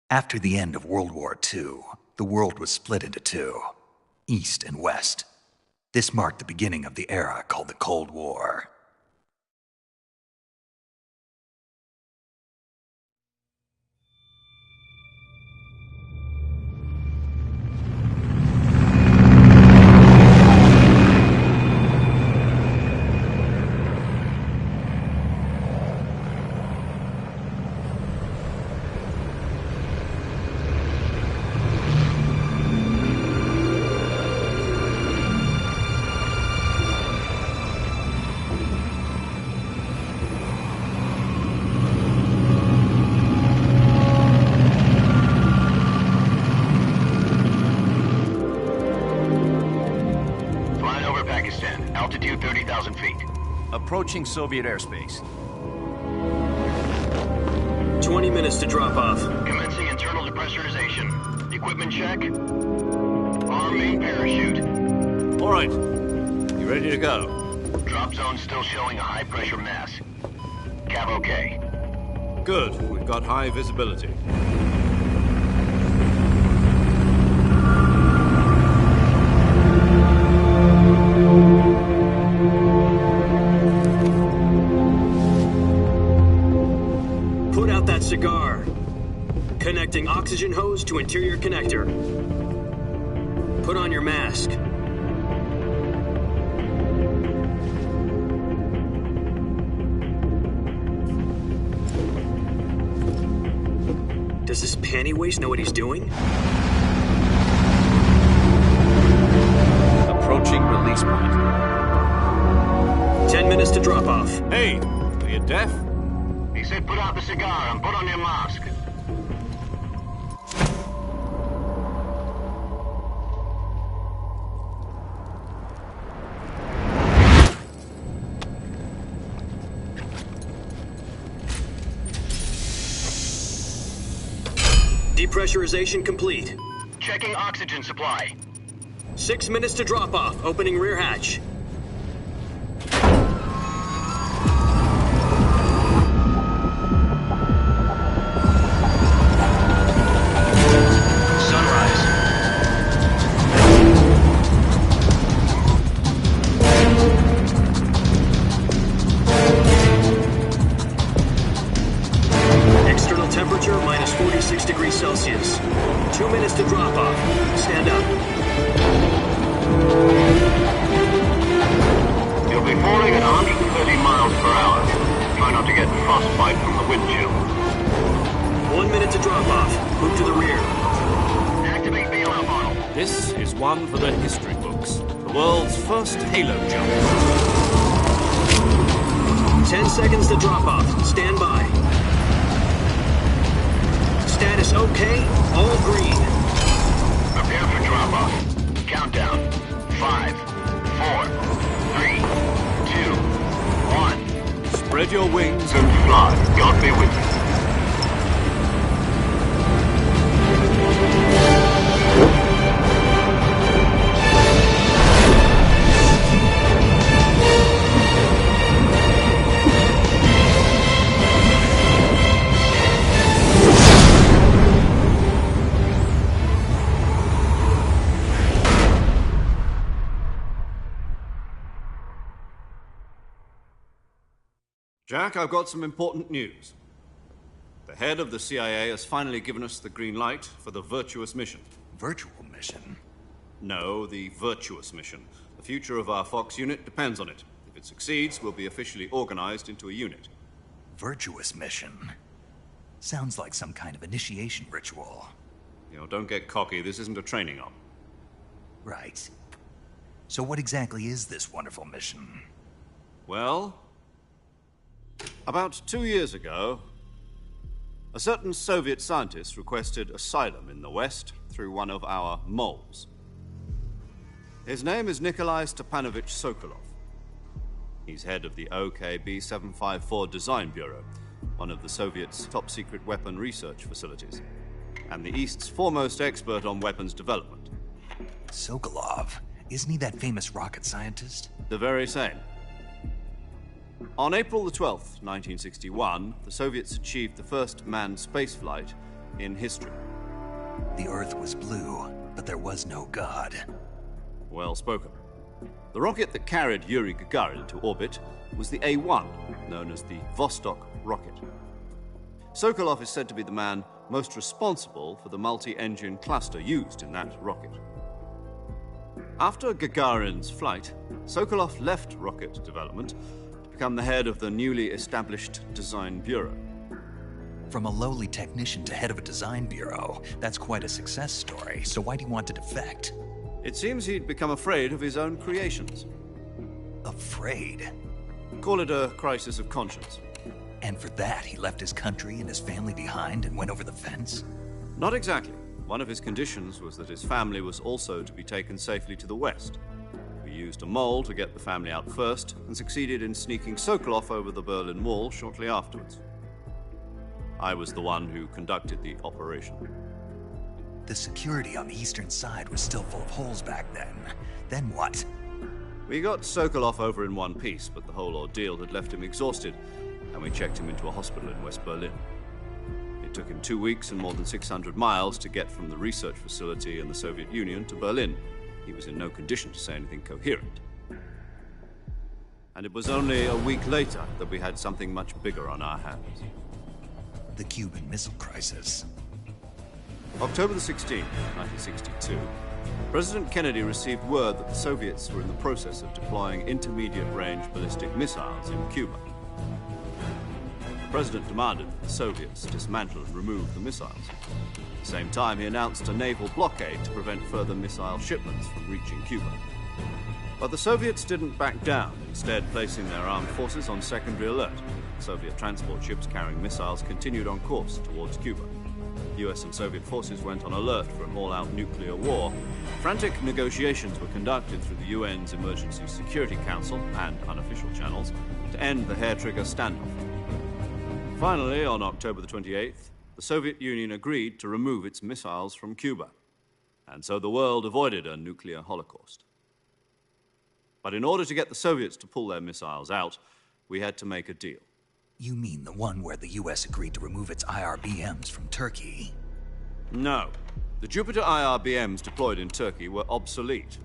After the end of World War II, the world was split into two, East and West. This marked the beginning of the era called the Cold War. Altitude 30,000 feet. Approaching Soviet airspace. 20 minutes to drop off. Commencing internal depressurization. Equipment check. Arm main parachute. All right. You ready to go? Drop zone still showing a high pressure mass. Cav okay. Good. We've got high visibility. Put out that cigar. Connecting oxygen hose to interior connector. Put on your mask. Does this panty waste know what he's doing? Approaching release point. 10 minutes to drop off. Hey, are you deaf? He said put out the cigar and put on your mask. Depressurization complete. Checking oxygen supply. 6 minutes to drop off. Opening rear hatch. Temperature minus 46 degrees Celsius. 2 minutes to drop off. Stand up. You'll be falling at 130 miles per hour. Try not to get frostbite from the wind chill. 1 minute to drop off. Move to the rear. Activate bailout model. This is one for the history books. The world's first halo jump. 10 seconds to drop off. Stand by. Status okay, all green. Prepare for drop-off. Countdown. 5, 4, 3, 2, 1. Spread your wings And fly. God be with you. Jack, I've got some important news. The head of the CIA has finally given us the green light for the virtuous mission. Virtual mission? No, the virtuous mission. The future of our Fox unit depends on it. If it succeeds, we'll be officially organized into a unit. Virtuous mission? Sounds like some kind of initiation ritual. You know, don't get cocky. This isn't a training op. Right. So what exactly is this wonderful mission? Well, about 2 years ago, a certain Soviet scientist requested asylum in the West through one of our moles. His name is Nikolai Stepanovich Sokolov. He's head of the OKB 754 Design Bureau, one of the Soviets' top-secret weapon research facilities, and the East's foremost expert on weapons development. Sokolov? Isn't he that famous rocket scientist? The very same. On April the 12th, 1961, the Soviets achieved the first manned spaceflight in history. The Earth was blue, but there was no God. Well spoken. The rocket that carried Yuri Gagarin to orbit was the A-1, known as the Vostok rocket. Sokolov is said to be the man most responsible for the multi-engine cluster used in that rocket. After Gagarin's flight, Sokolov left rocket development to become the head of the newly established Design Bureau. From a lowly technician to head of a design bureau, that's quite a success story, so why do you want to defect? It seems he'd become afraid of his own creations. Afraid? Call it a crisis of conscience. And for that, he left his country and his family behind and went over the fence? Not exactly. One of his conditions was that his family was also to be taken safely to the west. We used a mole to get the family out first and succeeded in sneaking Sokolov over the Berlin Wall shortly afterwards. I was the one who conducted the operation. The security on the eastern side was still full of holes back then. Then what? We got Sokolov over in one piece, but the whole ordeal had left him exhausted, and we checked him into a hospital in West Berlin. It took him 2 weeks and more than 600 miles to get from the research facility in the Soviet Union to Berlin. He was in no condition to say anything coherent. And it was only a week later that we had something much bigger on our hands. The Cuban Missile Crisis. October the 16th, 1962, President Kennedy received word that the Soviets were in the process of deploying intermediate-range ballistic missiles in Cuba. The President demanded that the Soviets dismantle and remove the missiles. At the same time, he announced a naval blockade to prevent further missile shipments from reaching Cuba. But the Soviets didn't back down, instead placing their armed forces on secondary alert. Soviet transport ships carrying missiles continued on course towards Cuba. US and Soviet forces went on alert for an all-out nuclear war. Frantic negotiations were conducted through the UN's Emergency Security Council and unofficial channels to end the hair-trigger standoff. Finally, on October the 28th, the Soviet Union agreed to remove its missiles from Cuba. And so the world avoided a nuclear holocaust. But in order to get the Soviets to pull their missiles out, we had to make a deal. You mean the one where the US agreed to remove its IRBMs from Turkey? No. The Jupiter IRBMs deployed in Turkey were obsolete,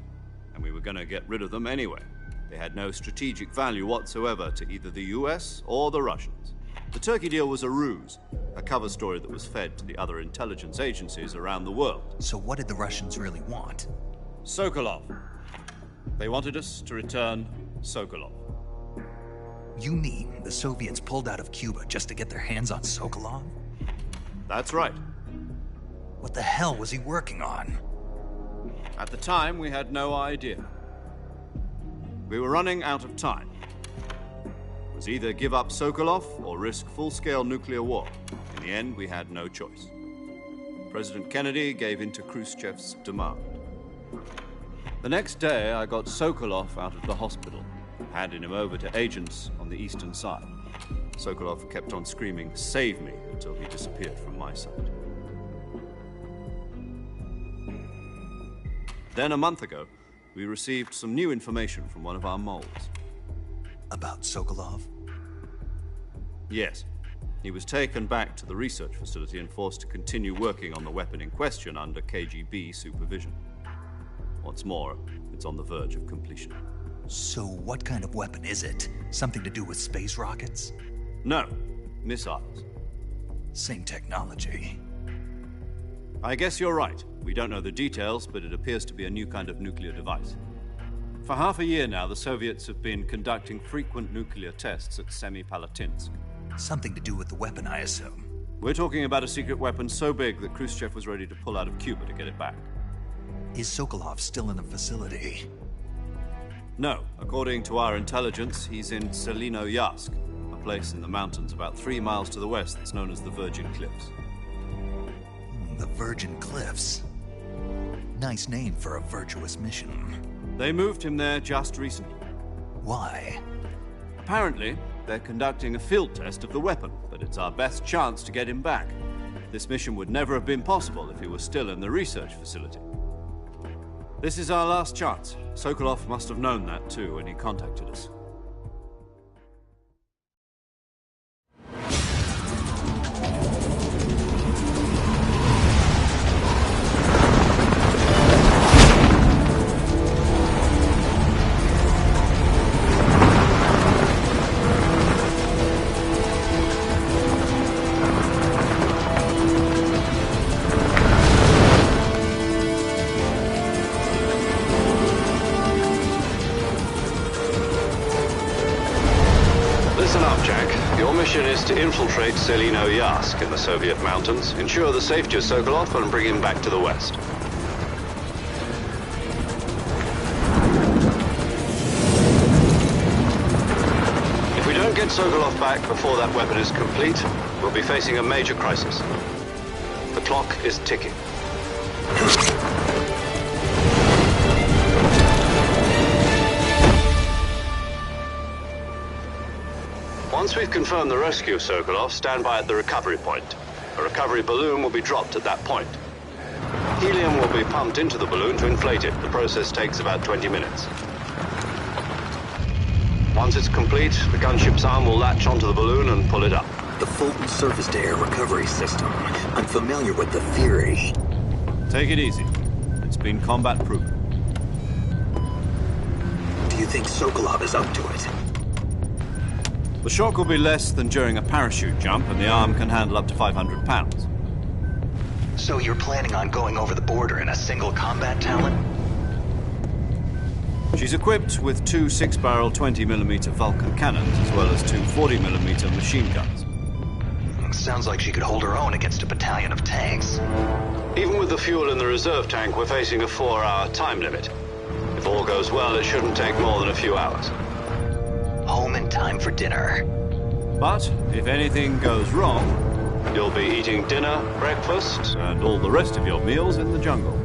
and we were going to get rid of them anyway. They had no strategic value whatsoever to either the US or the Russians. The Turkey deal was a ruse, a cover story that was fed to the other intelligence agencies around the world. So what did the Russians really want? Sokolov. They wanted us to return Sokolov. You mean the Soviets pulled out of Cuba just to get their hands on Sokolov? That's right. What the hell was he working on? At the time, we had no idea. We were running out of time. It was either give up Sokolov or risk full-scale nuclear war. In the end, we had no choice. President Kennedy gave in to Khrushchev's demand. The next day, I got Sokolov out of the hospital, handing him over to agents on the eastern side. Sokolov kept on screaming, "Save me," until he disappeared from my sight. Then a month ago, we received some new information from one of our moles. About Sokolov? Yes. He was taken back to the research facility and forced to continue working on the weapon in question under KGB supervision. What's more, it's on the verge of completion. So what kind of weapon is it? Something to do with space rockets? No, missiles. Same technology. I guess you're right. We don't know the details, but it appears to be a new kind of nuclear device. For half a year now, the Soviets have been conducting frequent nuclear tests at Semipalatinsk. Something to do with the weapon, I assume. We're talking about a secret weapon so big that Khrushchev was ready to pull out of Cuba to get it back. Is Sokolov still in the facility? No. According to our intelligence, he's in Selinoyarsk, a place in the mountains about 3 miles to the west that's known as the Virgin Cliffs. The Virgin Cliffs. Nice name for a virtuous mission. They moved him there just recently. Why? Apparently, they're conducting a field test of the weapon, but it's our best chance to get him back. This mission would never have been possible if he was still in the research facility. This is our last chance. Sokolov must have known that too when he contacted us. Listen up, Jack. Your mission is to infiltrate Selino Yask in the Soviet mountains, ensure the safety of Sokolov, and bring him back to the West. If we don't get Sokolov back before that weapon is complete, we'll be facing a major crisis. The clock is ticking. Once we've confirmed the rescue of Sokolov, stand by at the recovery point. A recovery balloon will be dropped at that point. Helium will be pumped into the balloon to inflate it. The process takes about 20 minutes. Once it's complete, the gunship's arm will latch onto the balloon and pull it up. The Fulton surface-to-air recovery system. I'm familiar with the theory. Take it easy. It's been combat-proven. Do you think Sokolov is up to it? The shock will be less than during a parachute jump, and the arm can handle up to 500 pounds. So you're planning on going over the border in a single combat Talon? She's equipped with two 6-barrel 20mm Vulcan cannons, as well as two 40mm machine guns. Sounds like she could hold her own against a battalion of tanks. Even with the fuel in the reserve tank, we're facing a 4-hour time limit. If all goes well, it shouldn't take more than a few hours. Home in time for dinner. But if anything goes wrong, You'll be eating dinner, breakfast, and all the rest of your meals in the jungle.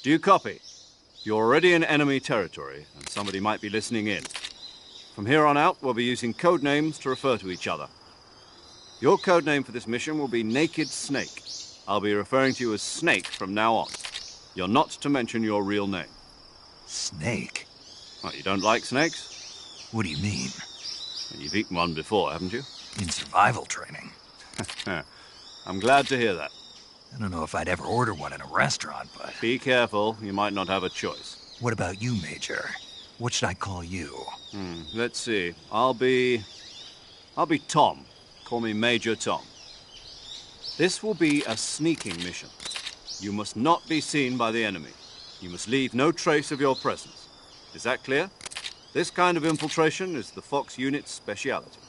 Do you copy? You're already in enemy territory, and somebody might be listening in. From here on out, we'll be using code names to refer to each other. Your code name for this mission will be Naked Snake. I'll be referring to you as Snake from now on. You're not to mention your real name. Snake? What, you don't like snakes? What do you mean? Well, you've eaten one before, haven't you? In survival training. I'm glad to hear that. I don't know if I'd ever order one in a restaurant, but... Be careful, you might not have a choice. What about you, Major? What should I call you? Let's see. I'll be Tom. Call me Major Tom. This will be a sneaking mission. You must not be seen by the enemy. You must leave no trace of your presence. Is that clear? This kind of infiltration is the Fox unit's speciality.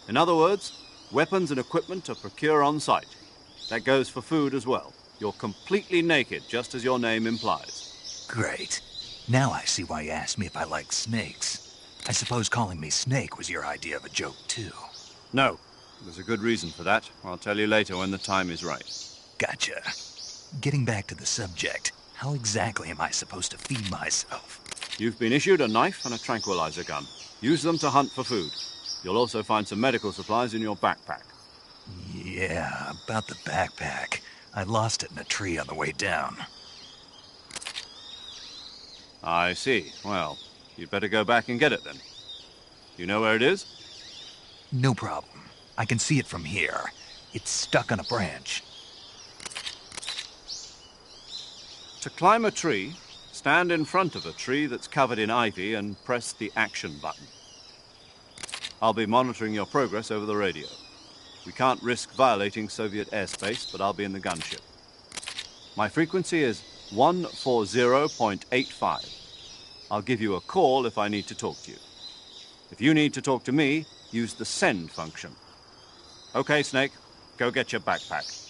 In other words, weapons and equipment are procured on site. That goes for food as well. You're completely naked, just as your name implies. Great. Now I see why you asked me if I like snakes. I suppose calling me Snake was your idea of a joke, too. No. There's a good reason for that. I'll tell you later when the time is right. Gotcha. Getting back to the subject, how exactly am I supposed to feed myself? You've been issued a knife and a tranquilizer gun. Use them to hunt for food. You'll also find some medical supplies in your backpack. Yeah, about the backpack. I lost it in a tree on the way down. I see. Well, you'd better go back and get it then. You know where it is? No problem. I can see it from here. It's stuck on a branch. To climb a tree, Stand in front of a tree that's covered in ivy and press the action button. I'll be monitoring your progress over the radio. We can't risk violating Soviet airspace, but I'll be in the gunship. My frequency is 140.85. I'll give you a call if I need to talk to you. If you need to talk to me, use the send function. Okay, Snake, go get your backpack.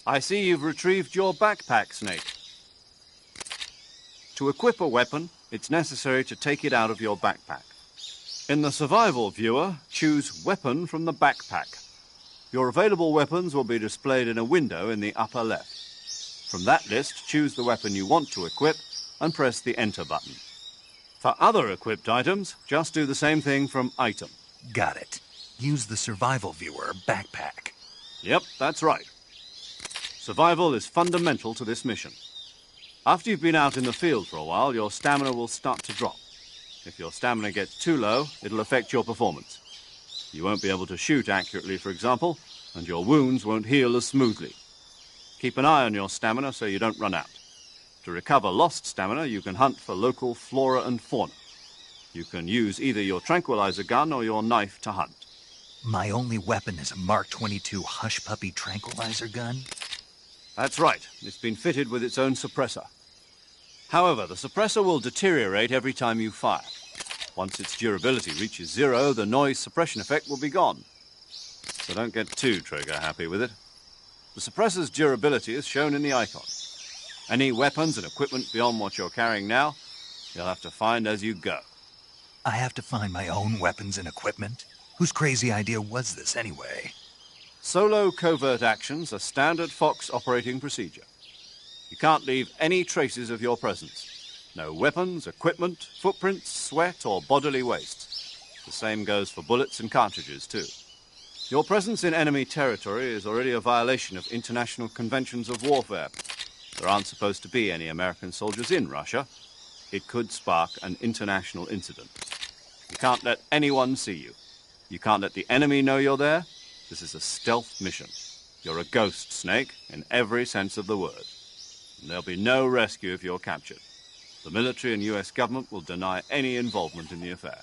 I see you've retrieved your backpack, Snake. To equip a weapon, it's necessary to take it out of your backpack. In the survival viewer, choose Weapon from the backpack. Your available weapons will be displayed in a window in the upper left. From that list, choose the weapon you want to equip and press the Enter button. For other equipped items, just do the same thing from Item. Got it. Use the survival viewer backpack. Yep, that's right. Survival is fundamental to this mission. After you've been out in the field for a while, your stamina will start to drop. If your stamina gets too low, it'll affect your performance. You won't be able to shoot accurately, for example, and your wounds won't heal as smoothly. Keep an eye on your stamina so you don't run out. To recover lost stamina, you can hunt for local flora and fauna. You can use either your tranquilizer gun or your knife to hunt. My only weapon is a Mark 22 Hush Puppy tranquilizer gun? That's right. It's been fitted with its own suppressor. However, the suppressor will deteriorate every time you fire. Once its durability reaches 0, the noise suppression effect will be gone. So don't get too trigger-happy with it. The suppressor's durability is shown in the icon. Any weapons and equipment beyond what you're carrying now, you'll have to find as you go. I have to find my own weapons and equipment? Whose crazy idea was this anyway? Solo covert actions are standard Fox operating procedure. You can't leave any traces of your presence. No weapons, equipment, footprints, sweat, or bodily waste. The same goes for bullets and cartridges, too. Your presence in enemy territory is already a violation of international conventions of warfare. There aren't supposed to be any American soldiers in Russia. It could spark an international incident. You can't let anyone see you. You can't let the enemy know you're there. This is a stealth mission. You're a ghost, Snake, in every sense of the word. And there'll be no rescue if you're captured. The military and US government will deny any involvement in the affair.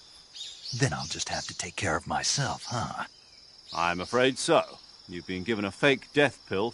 Then I'll just have to take care of myself, huh? I'm afraid so. You've been given a fake death pill.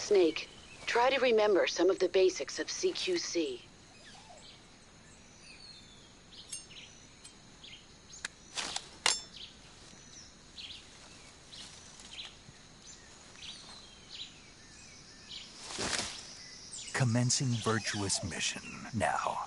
Snake, try to remember some of the basics of CQC. Commencing virtuous mission now.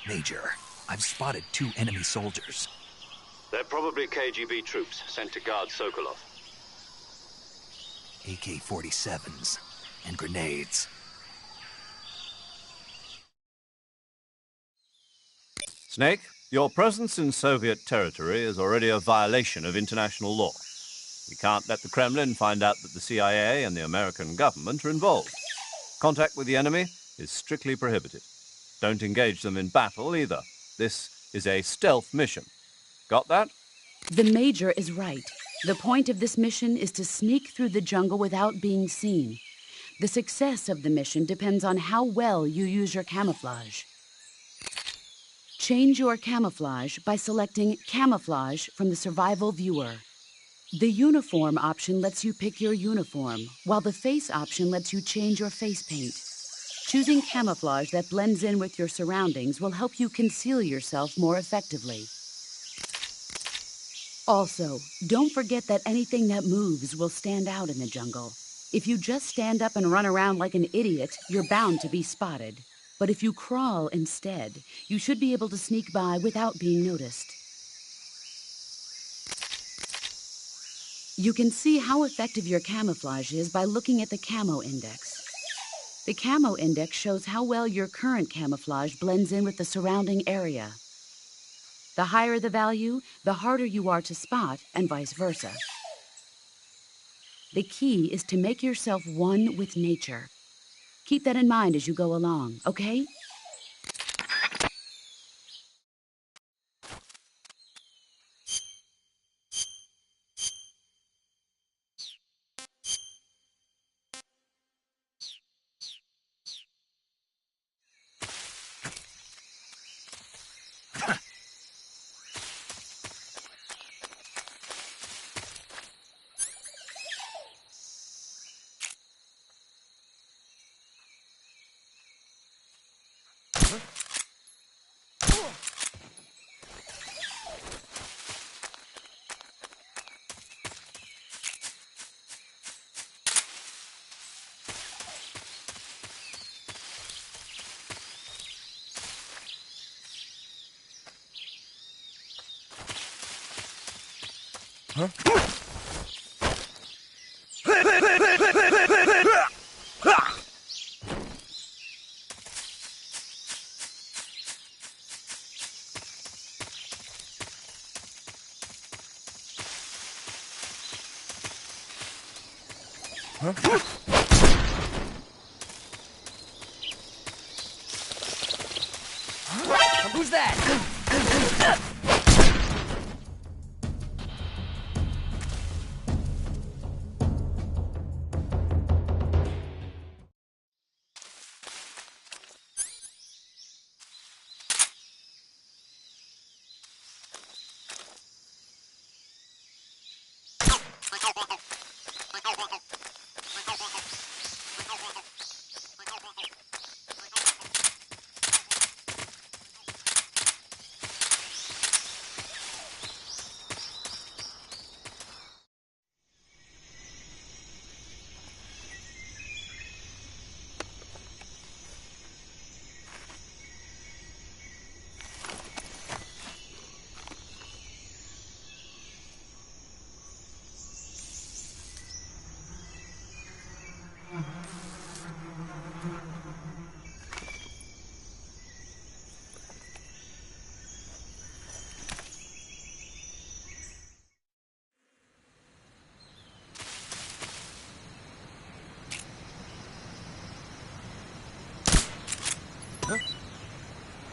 Major, I've spotted 2 enemy soldiers. They're probably KGB troops sent to guard Sokolov. AK-47s and grenades. Snake, your presence in Soviet territory is already a violation of international law. We can't let the Kremlin find out that the CIA and the American government are involved. Contact with the enemy is strictly prohibited. Don't engage them in battle either. This is a stealth mission. Got that? The Major is right. The point of this mission is to sneak through the jungle without being seen. The success of the mission depends on how well you use your camouflage. Change your camouflage by selecting Camouflage from the Survival Viewer. The Uniform option lets you pick your uniform, while the Face option lets you change your face paint. Choosing camouflage that blends in with your surroundings will help you conceal yourself more effectively. Also, don't forget that anything that moves will stand out in the jungle. If you just stand up and run around like an idiot, you're bound to be spotted. But if you crawl instead, you should be able to sneak by without being noticed. You can see how effective your camouflage is by looking at the camo index. The camo index shows how well your current camouflage blends in with the surrounding area. The higher the value, the harder you are to spot, and vice versa. The key is to make yourself one with nature. Keep that in mind as you go along, okay? Who's that?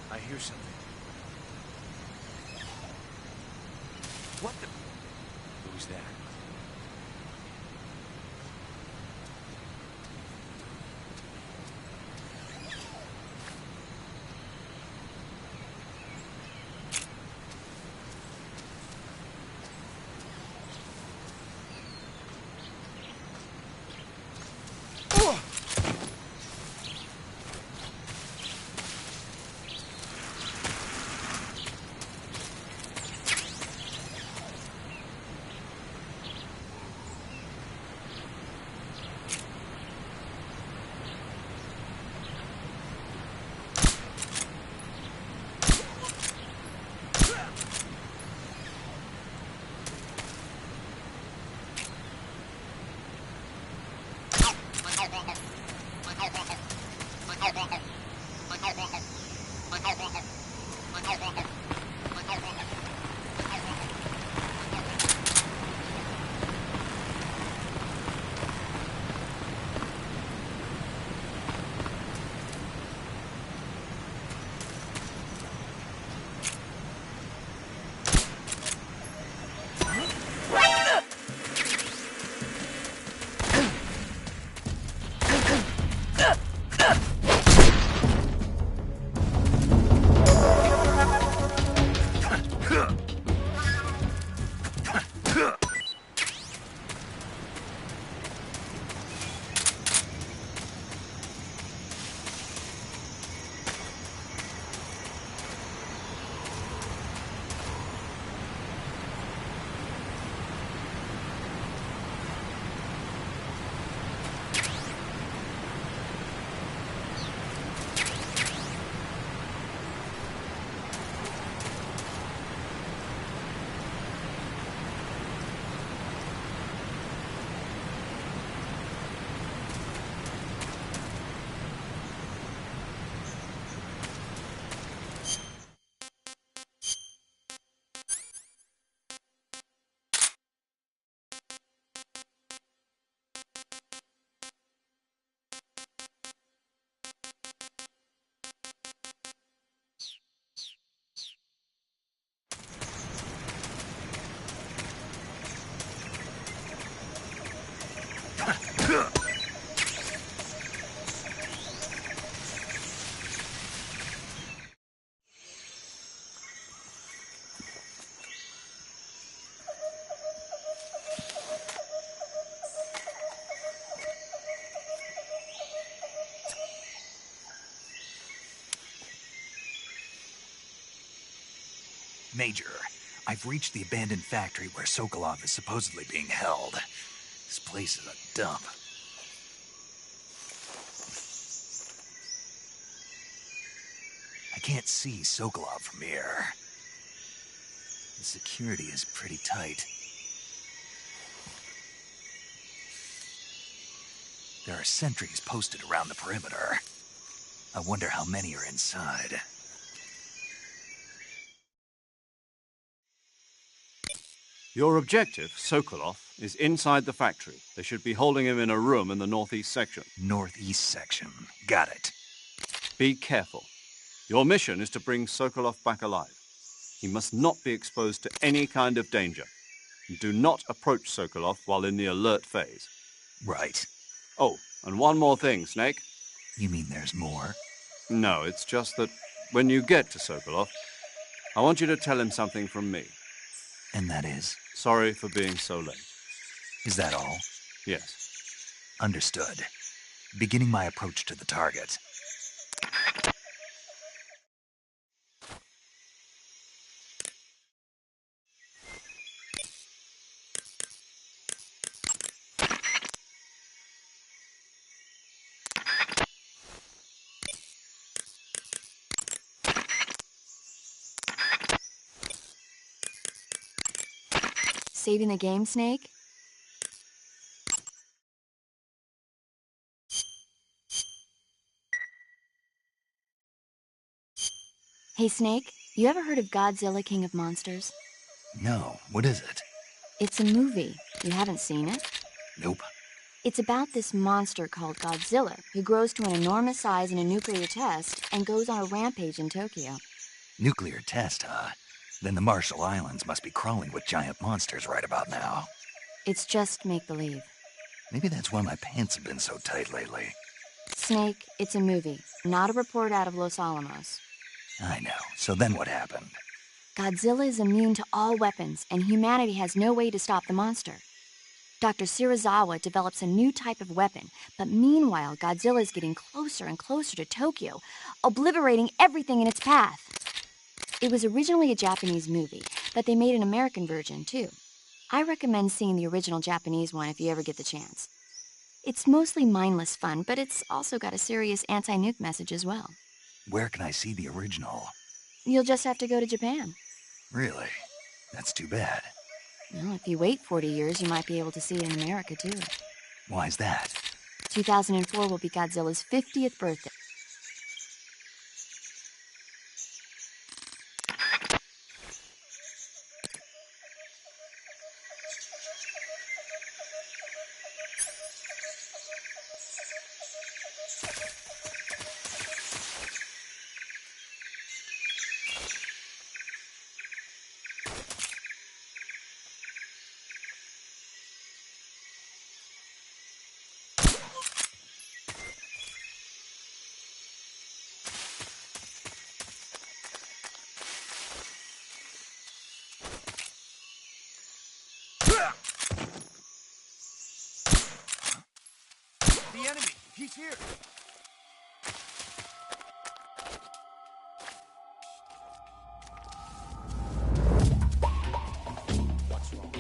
I hear something. What the? Who's that? Major, I've reached the abandoned factory where Sokolov is supposedly being held. This place is a dump. I can't see Sokolov from here. The security is pretty tight. There are sentries posted around the perimeter. I wonder how many are inside. Your objective, Sokolov, is inside the factory. They should be holding him in a room in the northeast section. Northeast section. Got it. Be careful. Your mission is to bring Sokolov back alive. He must not be exposed to any kind of danger. Do not approach Sokolov while in the alert phase. Right. Oh, and one more thing, Snake. You mean there's more? No, it's just that when you get to Sokolov, I want you to tell him something from me. And that is? Sorry for being so late. Is that all? Yes. Understood. Beginning my approach to the target. Saving the game, Snake? Hey, Snake, you ever heard of Godzilla, King of Monsters? No, what is it? It's a movie. You haven't seen it? Nope. It's about this monster called Godzilla, who grows to an enormous size in a nuclear test and goes on a rampage in Tokyo. Nuclear test, huh? Then the Marshall Islands must be crawling with giant monsters right about now. It's just make-believe. Maybe that's why my pants have been so tight lately. Snake, it's a movie, not a report out of Los Alamos. I know. So then what happened? Godzilla is immune to all weapons, and humanity has no way to stop the monster. Dr. Shirazawa develops a new type of weapon, but meanwhile, Godzilla is getting closer and closer to Tokyo, obliterating everything in its path. It was originally a Japanese movie, but they made an American version, too. I recommend seeing the original Japanese one if you ever get the chance. It's mostly mindless fun, but it's also got a serious anti-nuke message as well. Where can I see the original? You'll just have to go to Japan. Really? That's too bad. Well, if you wait 40 years, you might be able to see it in America, too. Why's that? 2004 will be Godzilla's 50th birthday. The enemy! He's here! What's wrong?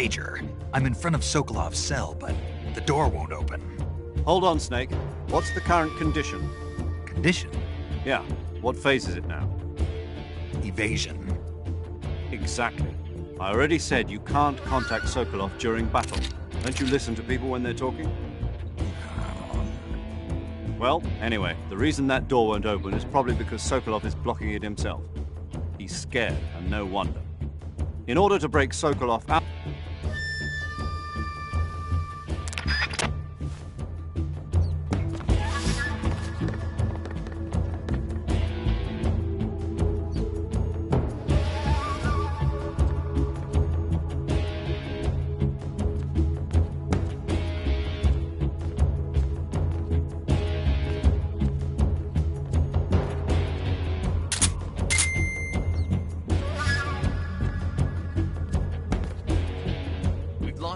Major, I'm in front of Sokolov's cell, but the door won't open. Hold on, Snake. What's the current condition? Condition? Yeah, what phase is it now? Evasion. Exactly. I already said you can't contact Sokolov during battle. Don't you listen to people when they're talking? Well, anyway, the reason that door won't open is probably because Sokolov is blocking it himself. He's scared, and no wonder. In order to break Sokolov out...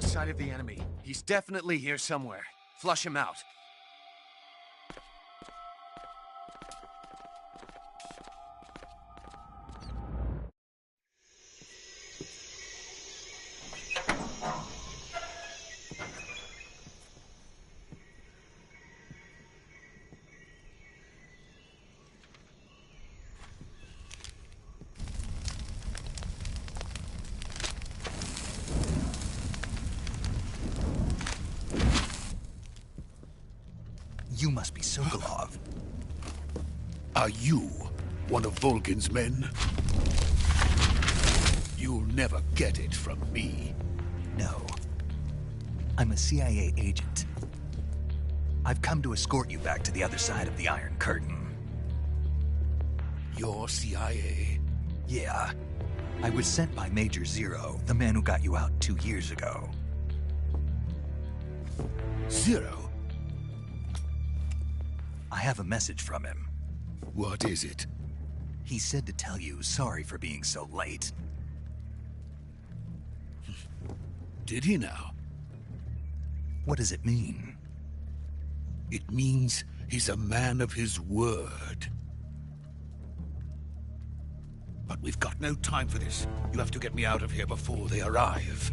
Sight of the enemy. He's definitely here somewhere. Flush him out. You must be Sokolov. Are you one of Volgin's men? You'll never get it from me. No. I'm a CIA agent. I've come to escort you back to the other side of the Iron Curtain. You're CIA? Yeah. I was sent by Major Zero, the man who got you out 2 years ago. Zero? I have a message from him. What is it? He said to tell you sorry for being so late. Did he now? What does it mean? It means he's a man of his word. But we've got no time for this. You have to get me out of here before they arrive.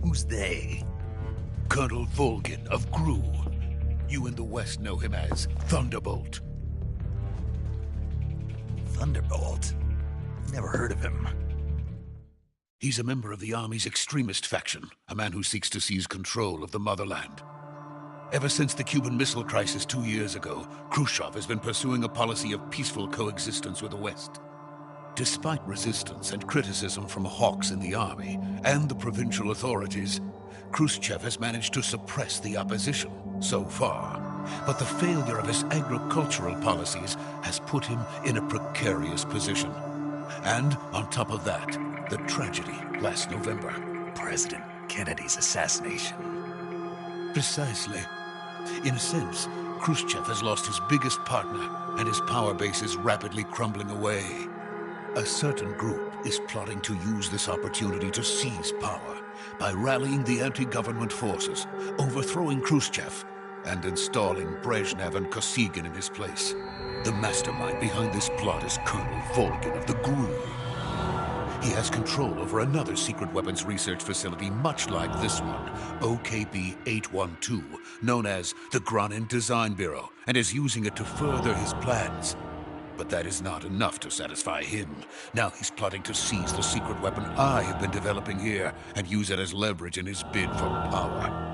Who's they? Colonel Volgin of GRU. You in the West know him as Thunderbolt. Thunderbolt? Never heard of him. He's a member of the Army's extremist faction, a man who seeks to seize control of the motherland. Ever since the Cuban Missile Crisis 2 years ago, Khrushchev has been pursuing a policy of peaceful coexistence with the West. Despite resistance and criticism from hawks in the army and the provincial authorities, Khrushchev has managed to suppress the opposition so far. But the failure of his agricultural policies has put him in a precarious position. And on top of that, the tragedy last November. President Kennedy's assassination. Precisely. In a sense, Khrushchev has lost his biggest partner, and his power base is rapidly crumbling away. A certain group is plotting to use this opportunity to seize power by rallying the anti-government forces, overthrowing Khrushchev, and installing Brezhnev and Kosygin in his place. The mastermind behind this plot is Colonel Volgin of the GRU. He has control over another secret weapons research facility much like this one, OKB-812, known as the Granin Design Bureau, and is using it to further his plans. But that is not enough to satisfy him. Now he's plotting to seize the secret weapon I have been developing here and use it as leverage in his bid for power.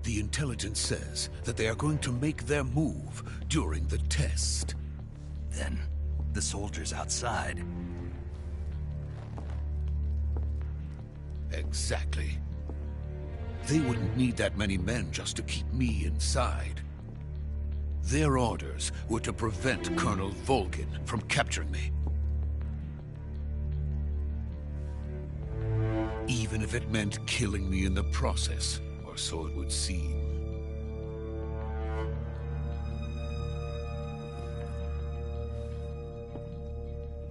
The intelligence says that they are going to make their move during the test. Then, the soldiers outside. Exactly. They wouldn't need that many men just to keep me inside. Their orders were to prevent Colonel Volgin from capturing me. Even if it meant killing me in the process, or so it would seem.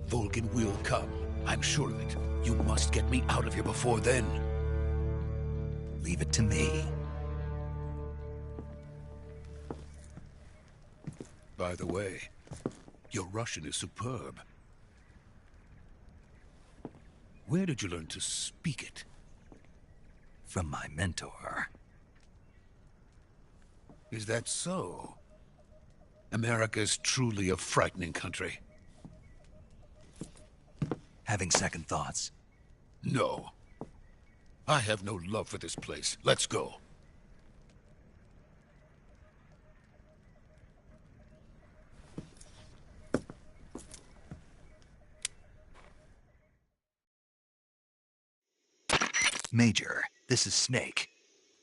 Volgin will come. I'm sure of it. You must get me out of here before then. Leave it to me. By the way, your Russian is superb. Where did you learn to speak it? From my mentor. Is that so? America is truly a frightening country. Having second thoughts? No. I have no love for this place. Let's go. Major, this is Snake.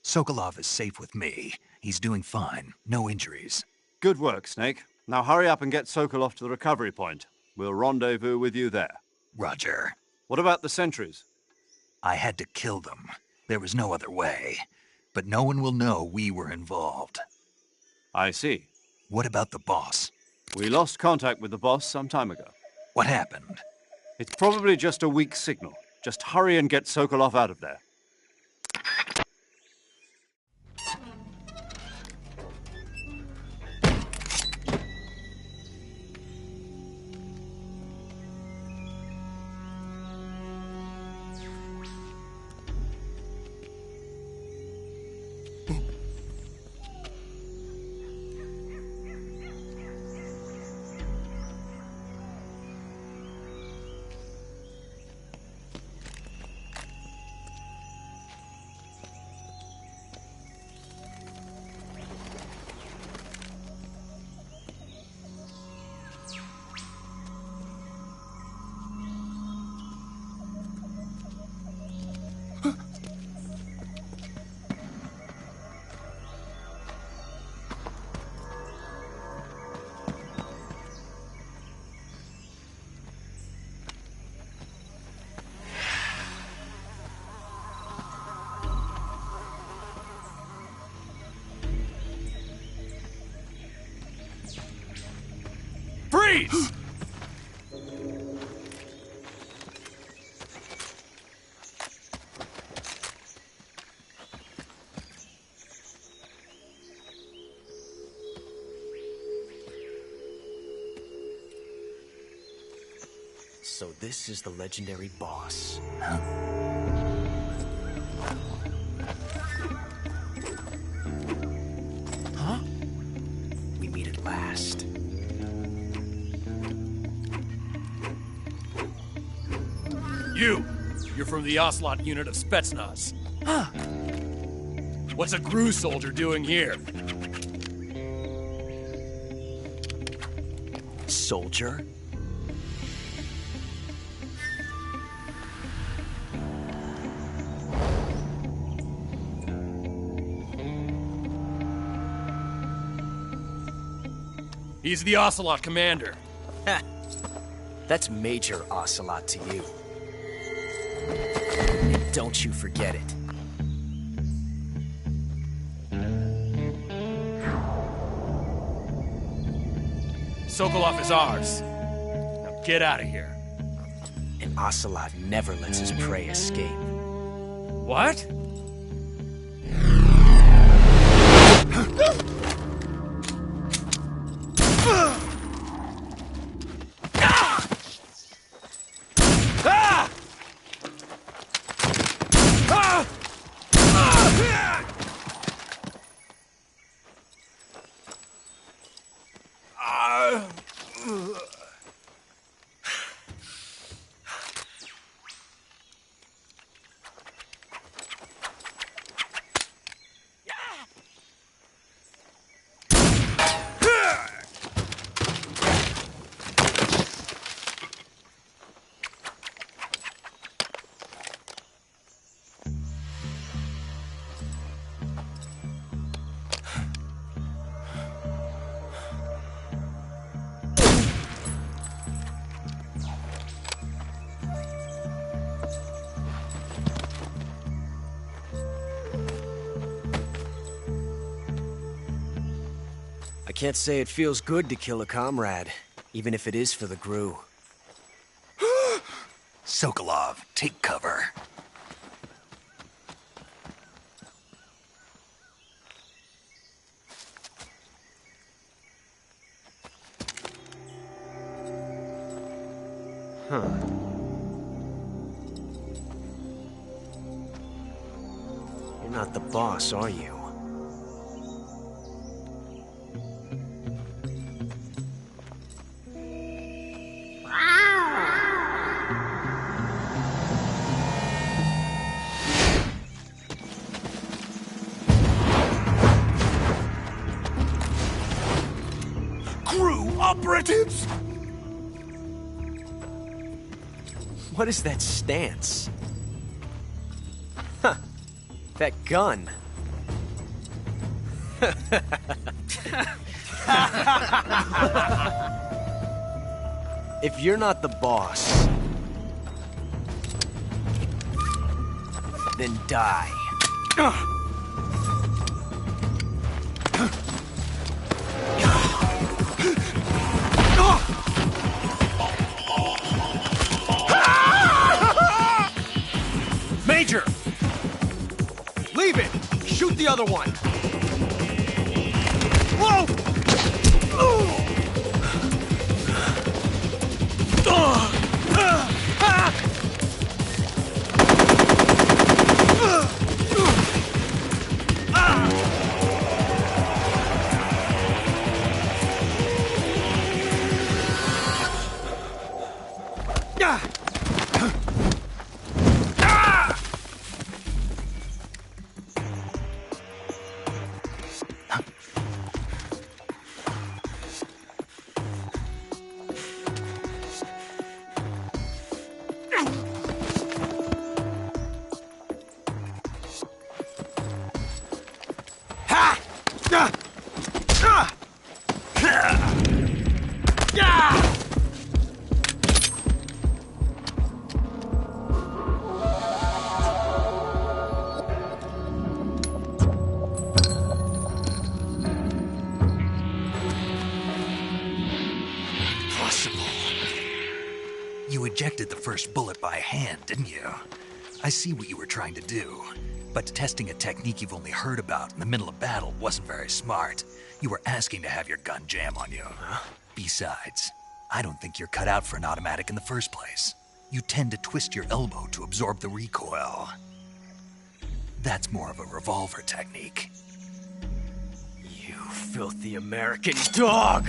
Sokolov is safe with me. He's doing fine. No injuries. Good work, Snake. Now hurry up and get Sokolov to the recovery point. We'll rendezvous with you there. Roger. What about the sentries? I had to kill them. There was no other way. But no one will know we were involved. I see. What about the boss? We lost contact with the boss some time ago. What happened? It's probably just a weak signal. Just hurry and get Sokolov out of there. Freeze! So this is the legendary boss. Huh? We meet at last. You're from the Ocelot unit of Spetsnaz. Huh. What's a GRU soldier doing here? Soldier? He's the Ocelot commander. Ha! That's Major Ocelot to you. Don't you forget it. Sokolov is ours. Now get out of here. And Ocelot never lets his prey escape. What? I can't say it feels good to kill a comrade, even if it is for the GRU. Sokolov, take cover. Huh. You're not the boss, are you? Crew operatives! What is that stance? Huh. That gun. If you're not the boss, then die. Major! Leave it! Shoot the other one! Whoa! You ejected the first bullet by hand, didn't you? I see what you were trying to do. But testing a technique you've only heard about in the middle of battle wasn't very smart. You were asking to have your gun jam on you. Besides, I don't think you're cut out for an automatic in the first place. You tend to twist your elbow to absorb the recoil. That's more of a revolver technique. You filthy American dog!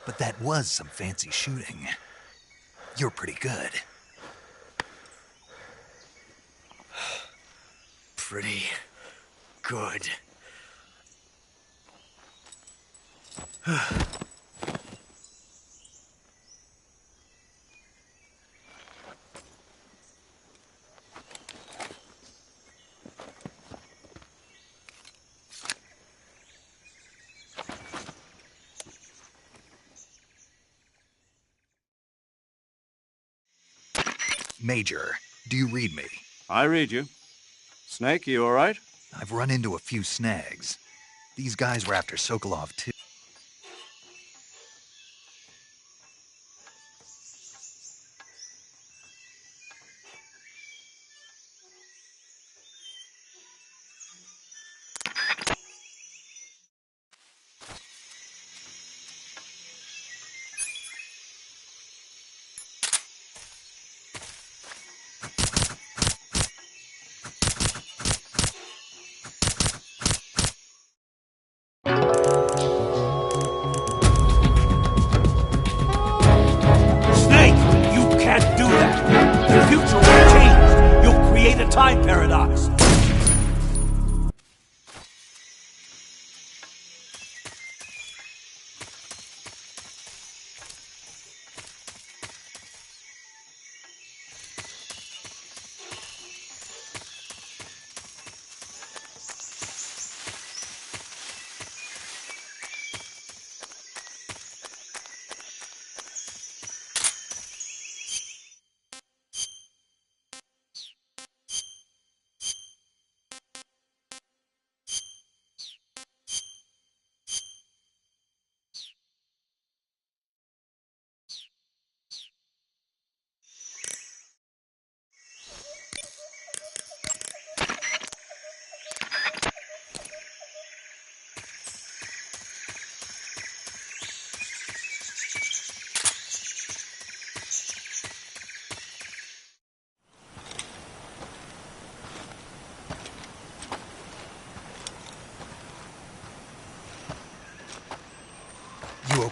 But that was some fancy shooting. You're pretty good. Pretty good. Major, do you read me? I read you. Snake, you all right? I've run into a few snags. These guys were after Sokolov too. Time paradox.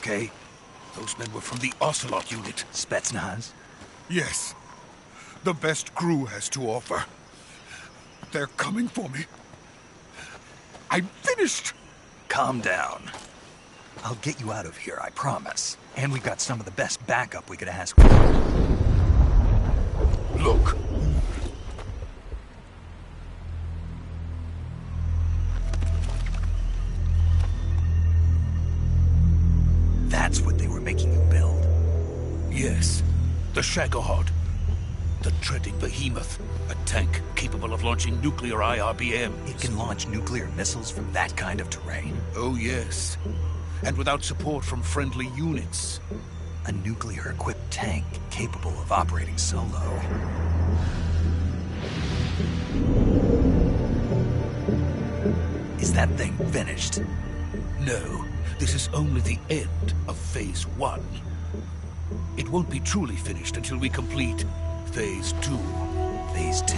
okay? Those men were from the Ocelot unit. Spetsnaz? Yes. The best crew has to offer. They're coming for me. I'm finished! Calm down. I'll get you out of here, I promise. And we've got some of the best backup we could ask for. Look. That's what they were making you build? Yes. The Shagohod. The treading behemoth. A tank capable of launching nuclear IRBMs. It can launch nuclear missiles from that kind of terrain? Oh, yes. And without support from friendly units. A nuclear-equipped tank capable of operating solo. Is that thing finished? No. This is only the end of Phase 1. It won't be truly finished until we complete Phase 2. Phase 2?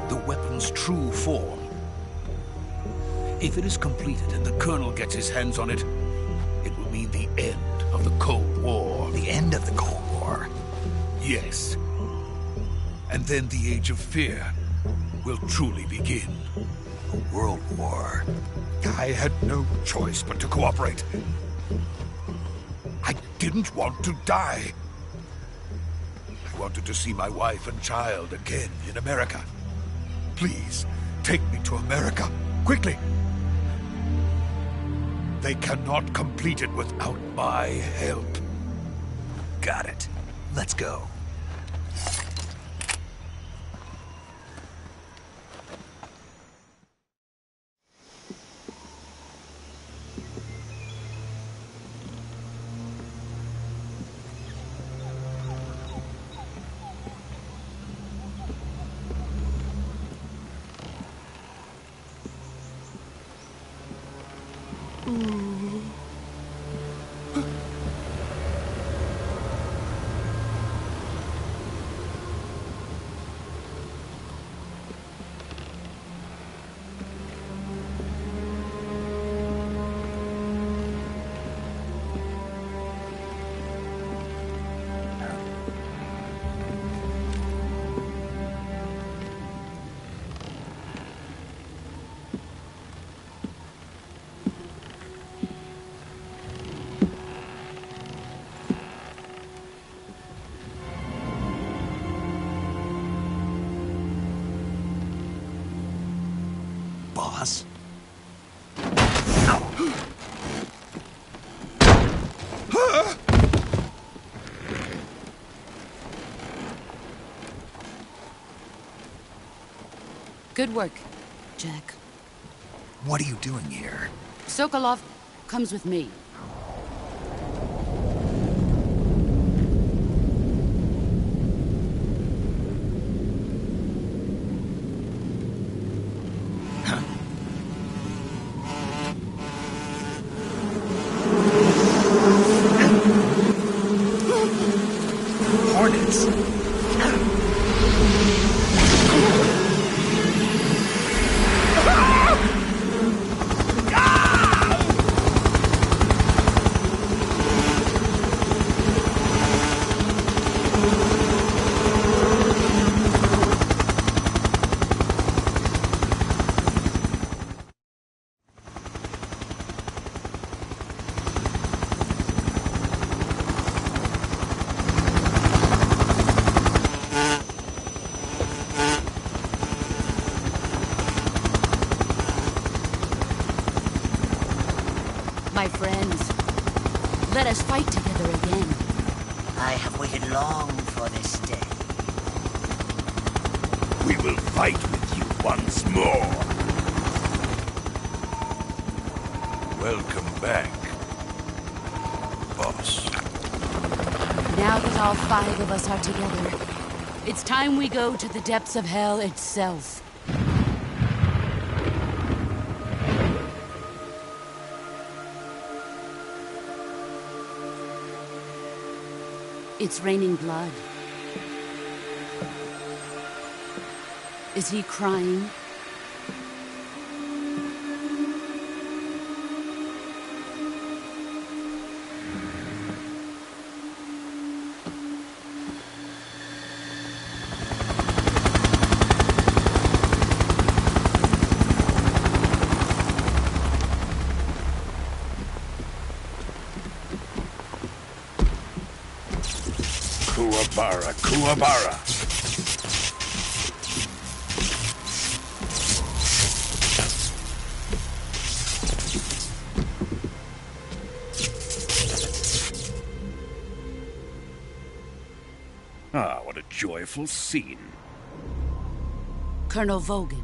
The weapon's true form. If it is completed and the Colonel gets his hands on it, it will mean the end of the Cold War. The end of the Cold War? Yes. And then the Age of Fear will truly begin. A world war? I had no choice but to cooperate. I didn't want to die. I wanted to see my wife and child again in America. Please, take me to America, quickly. They cannot complete it without my help. Got it. Let's go. Boss? Good work, Jack. What are you doing here? Sokolov comes with me. Hornets? My friends, let us fight together again. I have waited long for this day. We will fight with you once more. Welcome back, boss. Now that all 5 of us are together, it's time we go to the depths of hell itself. It's raining blood. Is he crying? Kuwabara, Kuwabara. Ah, what a joyful scene. Colonel Vogan.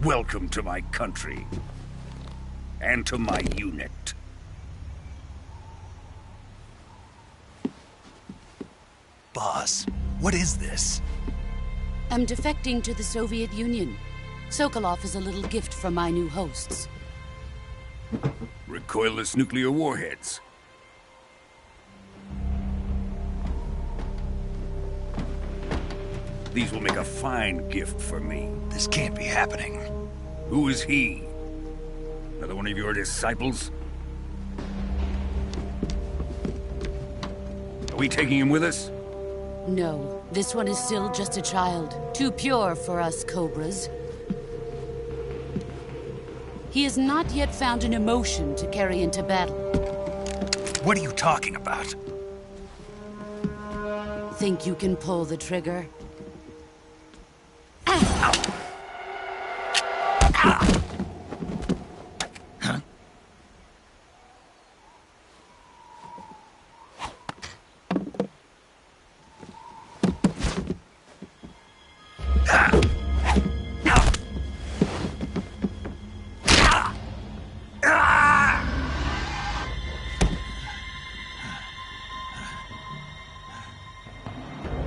Welcome to my country. And to my unit. Boss, what is this? I'm defecting to the Soviet Union. Sokolov is a little gift from my new hosts. Recoilless nuclear warheads. These will make a fine gift for me. This can't be happening. Who is he? Another one of your disciples? Are we taking him with us? No, this one is still just a child. Too pure for us Cobras. He has not yet found an emotion to carry into battle. What are you talking about? Think you can pull the trigger?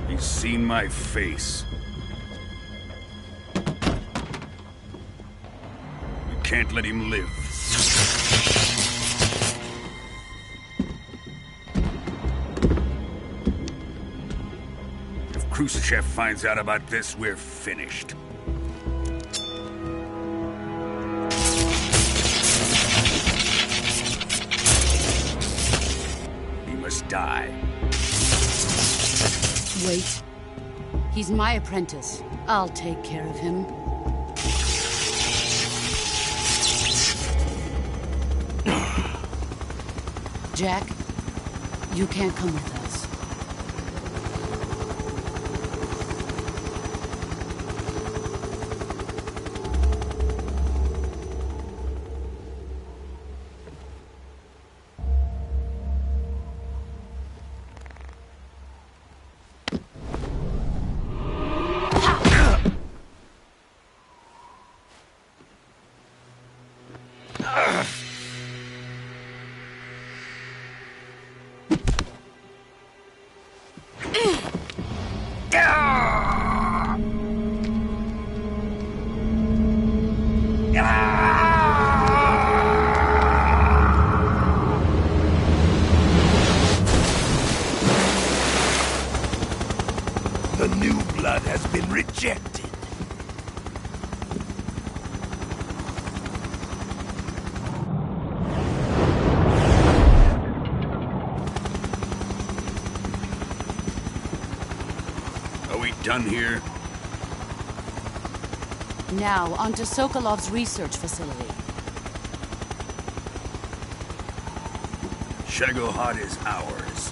He's seen my face. We can't let him live. If Khrushchev finds out about this, we're finished. He must die. Wait. He's my apprentice. I'll take care of him. Jack, you can't come with us. The new blood has been rejected. Are we done here? Now, onto Sokolov's research facility. Shagohod is ours.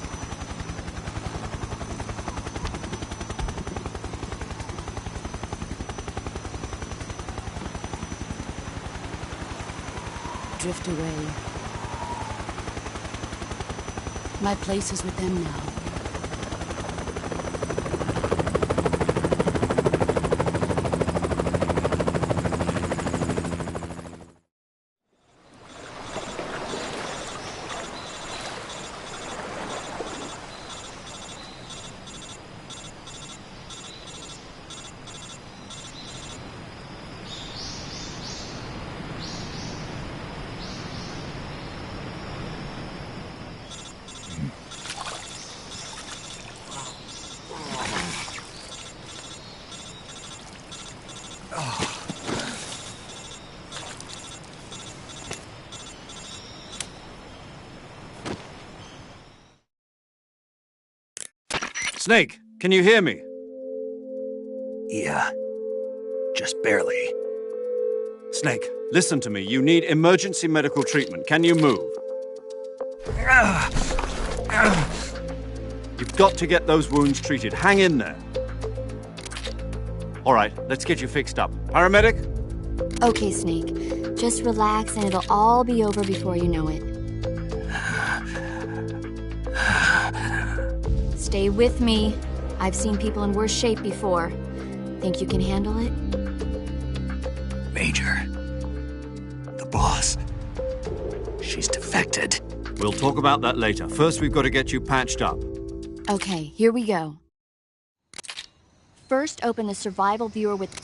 Drift away. My place is with them now. Snake, can you hear me? Yeah, just barely. Snake, listen to me. You need emergency medical treatment. Can you move? You've got to get those wounds treated. Hang in there. All right, let's get you fixed up. Paramedic? Okay, Snake. Just relax and it'll all be over before you know it. Stay with me. I've seen people in worse shape before. Think you can handle it? Major. The boss. She's defected. We'll talk about that later. First, we've got to get you patched up. Okay, here we go. First, open the survival viewer with...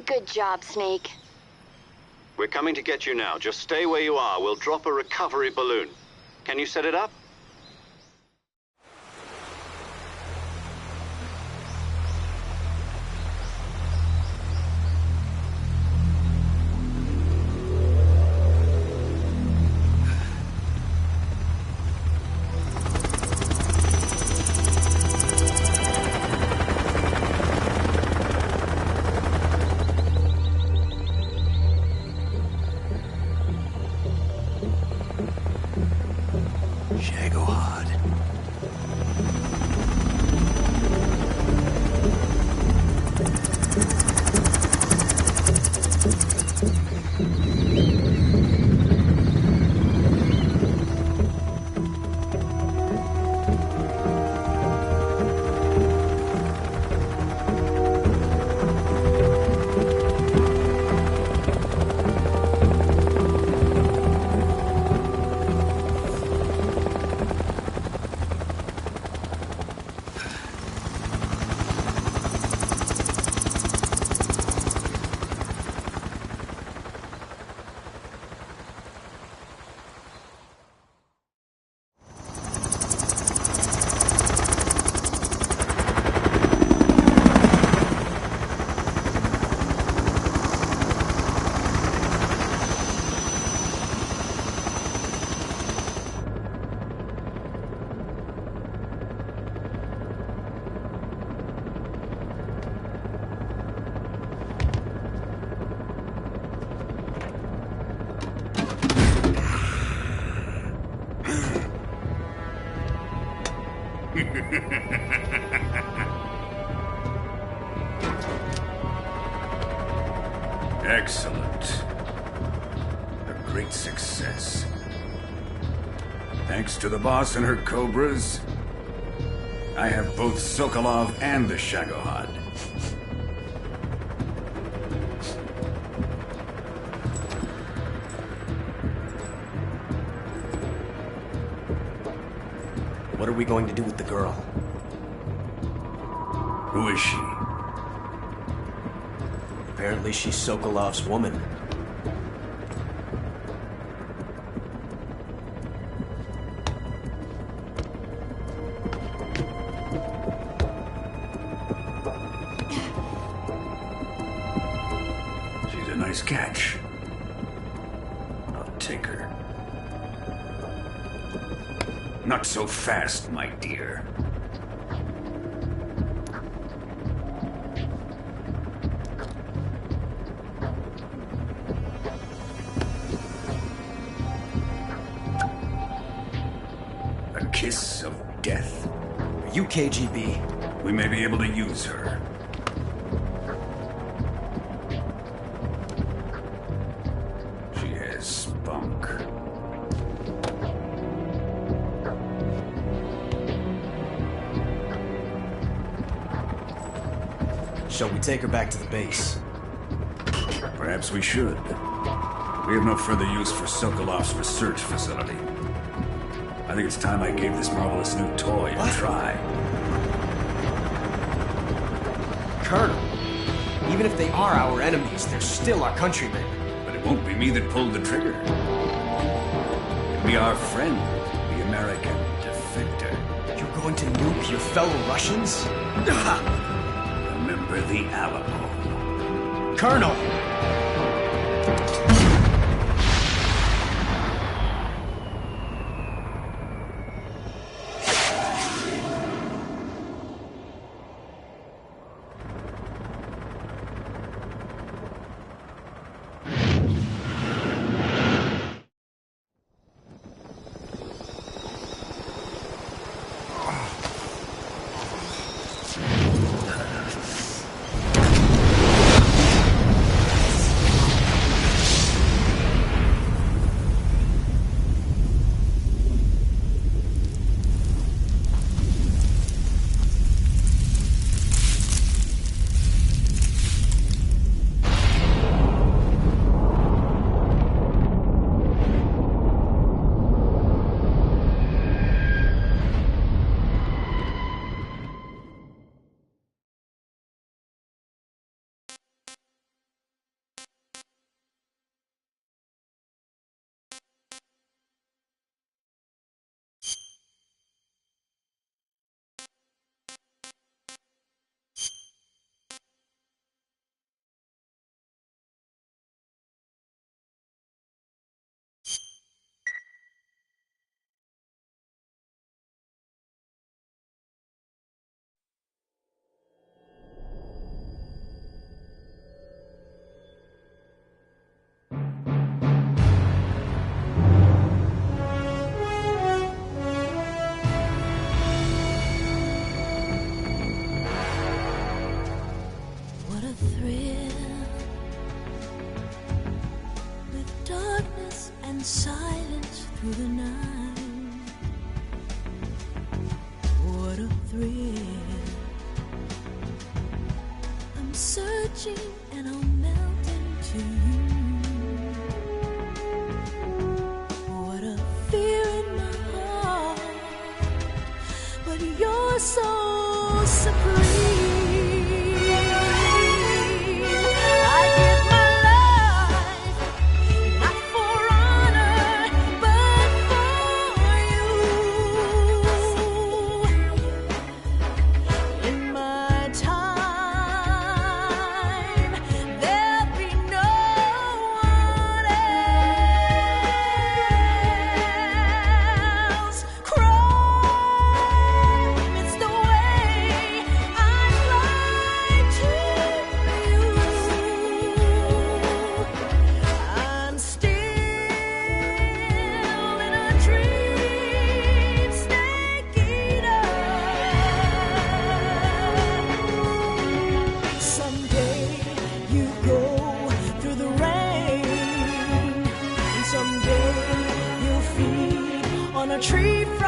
Good job, Snake. We're coming to get you now. Just stay where you are. We'll drop a recovery balloon. Can you set it up? Shit. Excellent. A great success. Thanks to the boss and her cobras, I have both Sokolov and the Shagohod. What are we going to do with the girl? Who is she? Apparently she's Sokolov's woman. She's a nice catch. I'll take her. Not so fast, my dear. A kiss of death. Are you KGB? We may be able to use her. She has spunk. Shall we take her back to the base? Perhaps we should. We have no further use for Sokolov's research facility. I think it's time I gave this marvelous new toy a try. Colonel, even if they are our enemies, they're still our countrymen. But it won't be me that pulled the trigger. It'll be our friend, the American defector. You're going to nuke your fellow Russians? Remember the Alamo. Colonel! Silence through the night. What a thrill. I'm searching and I'll melt into you. What a fear in my heart, but you're so supreme. tree.